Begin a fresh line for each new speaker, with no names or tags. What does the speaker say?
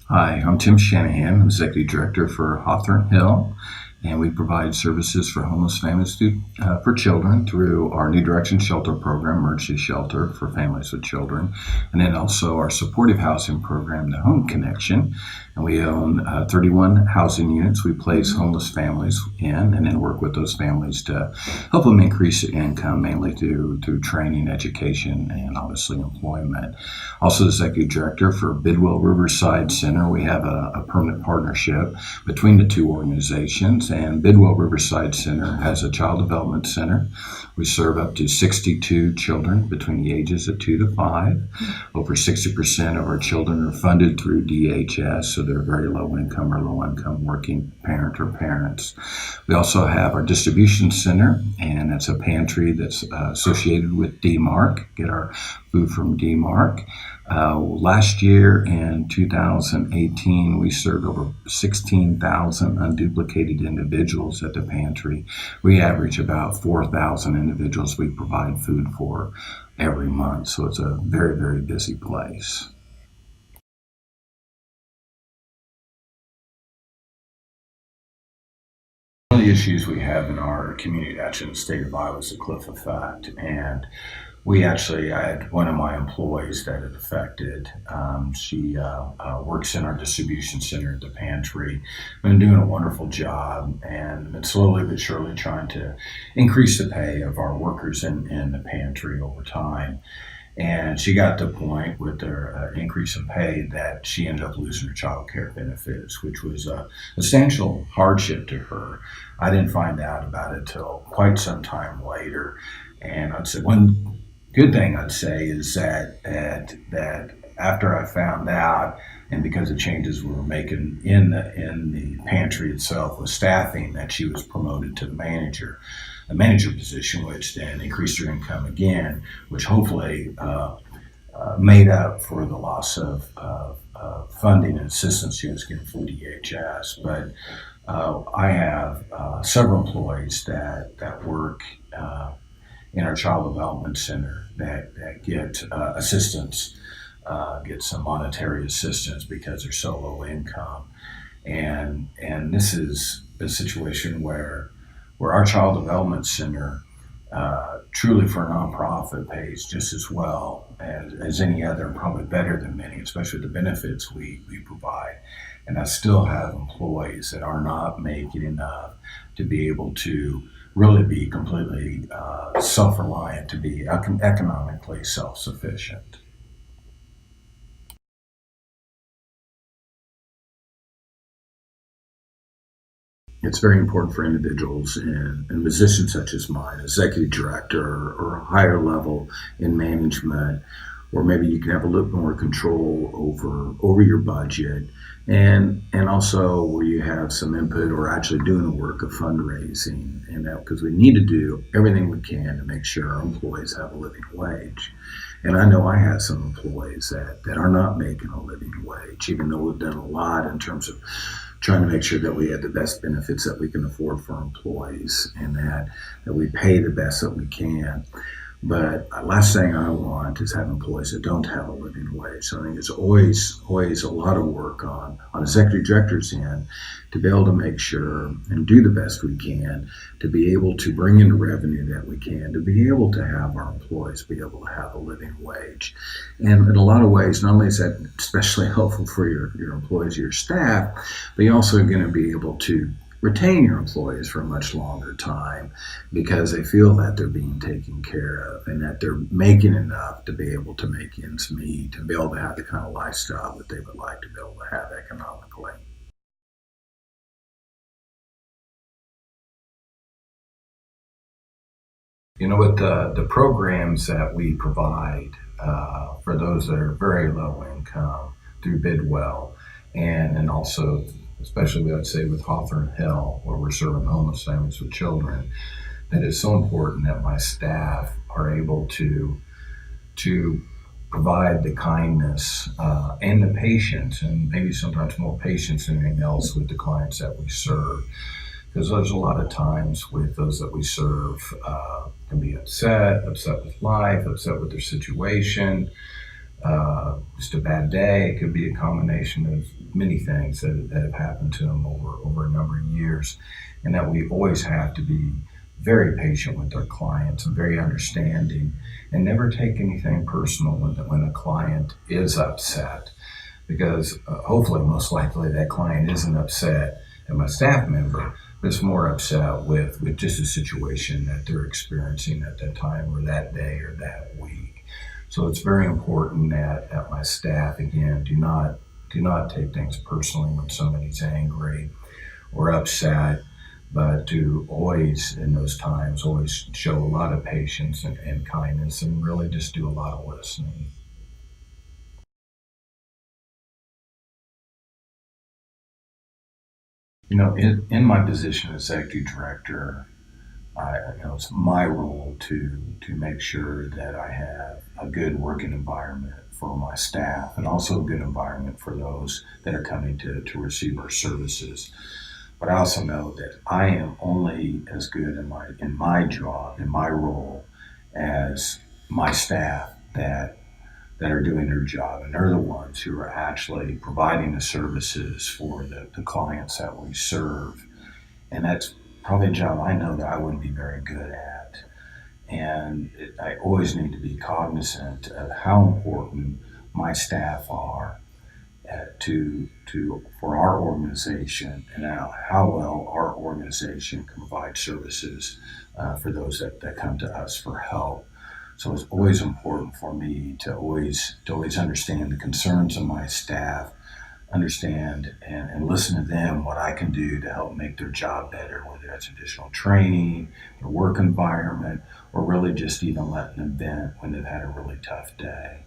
Hi, I'm Tim Shanahan, Executive Director for Hawthorne Hill, and we provide services for homeless families for children through our New Direction Shelter program, emergency shelter for families with children, and then also our supportive housing program, the Home Connection. And we own 31 housing units we place homeless families in, and then work with those families to help them increase their income, mainly through training, education, and obviously employment. Also, the Executive Director for Bidwell Riverside Center. We have a permanent partnership between the two organizations, and Bidwell Riverside Center has a child development center. We serve up to 62 children between the ages of 2 to 5. Over 60% of our children are funded through DHS, so they're very low income or low income working parent or parents. We also have our distribution center, and that's a pantry that's associated with DMARC. Get our food from DMARC. Last year in 2018, we served over 16,000 unduplicated individuals at the pantry. We average about 4,000 individuals we provide food for every month, so it's a very, very busy place. One of the issues we have in our community, actually in the state of Iowa, is the cliff effect. And I had one of my employees that it affected. She works in our distribution center at the pantry. Been doing a wonderful job, and been slowly but surely trying to increase the pay of our workers in the pantry over time. And she got to a point with her increase in pay that she ended up losing her child care benefits, which was a substantial hardship to her. I didn't find out about it till quite some time later. And I'd say one good thing I'd say is that after I found out, and because of changes we were making in the pantry itself with staffing, that she was promoted to the manager position, which then increased her income again, which hopefully made up for the loss of funding and assistance she was getting from DHS. But I have several employees that work in our child development center that get assistance, get some monetary assistance because they're so low income. And this is a situation where our child development center truly for a nonprofit pays just as well as any other, and probably better than many, especially the benefits we provide. And I still have employees that are not making enough to be able to really be completely self-reliant, to be economically self-sufficient. It's very important for individuals in positions such as mine, executive director or a higher level in management, or maybe you can have a little more control over your budget, and also where you have some input or actually doing the work of fundraising, and that because we need to do everything we can to make sure our employees have a living wage. And I know I have some employees that are not making a living wage, even though we've done a lot in terms of trying to make sure that we have the best benefits that we can afford for our employees, and that we pay the best that we can. But the last thing I want is have employees that don't have a living wage. So I think it's always a lot of work on executive directors end to be able to make sure and do the best we can to be able to bring in the revenue that we can, to be able to have our employees be able to have a living wage. And in a lot of ways, not only is that especially helpful for your employees, your staff, but you're also going to be able to retain your employees for a much longer time because they feel that they're being taken care of and that they're making enough to be able to make ends meet and be able to have the kind of lifestyle that they would like to be able to have economically. You know, with the programs that we provide for those that are very low income through Bidwell, and also, especially I'd say with Hawthorne Hill, where we're serving homeless families with children, that it's so important that my staff are able to provide the kindness and the patience, and maybe sometimes more patience than anything else with the clients that we serve. Because there's a lot of times with those that we serve can be upset with life, upset with their situation, just a bad day. It could be a combination of many things that have happened to them over a number of years, and that we always have to be very patient with our clients and very understanding, and never take anything personal when a client is upset, because hopefully, most likely, that client isn't upset at my staff member. Is more upset with just a situation that they're experiencing at that time or that day or that week. So it's very important that my staff, again, do not take things personally when somebody's angry or upset, but to always, in those times, always show a lot of patience and kindness, and really just do a lot of listening. In my position as executive director, it's my role to make sure that I have a good working environment for my staff, and also a good environment for those that are coming to receive our services. But I also know that I am only as good in my job, in my role, as my staff that are doing their job, and they're the ones who are actually providing the services for the clients that we serve. And that's probably a job I know that I wouldn't be very good at. And I always need to be cognizant of how important my staff are to for our organization, and how well our organization can provide services for those that come to us for help. So it's always important for me to always understand the concerns of my staff, understand and listen to them, what I can do to help make their job better, whether that's additional training, their work environment, or really just even letting them vent when they've had a really tough day.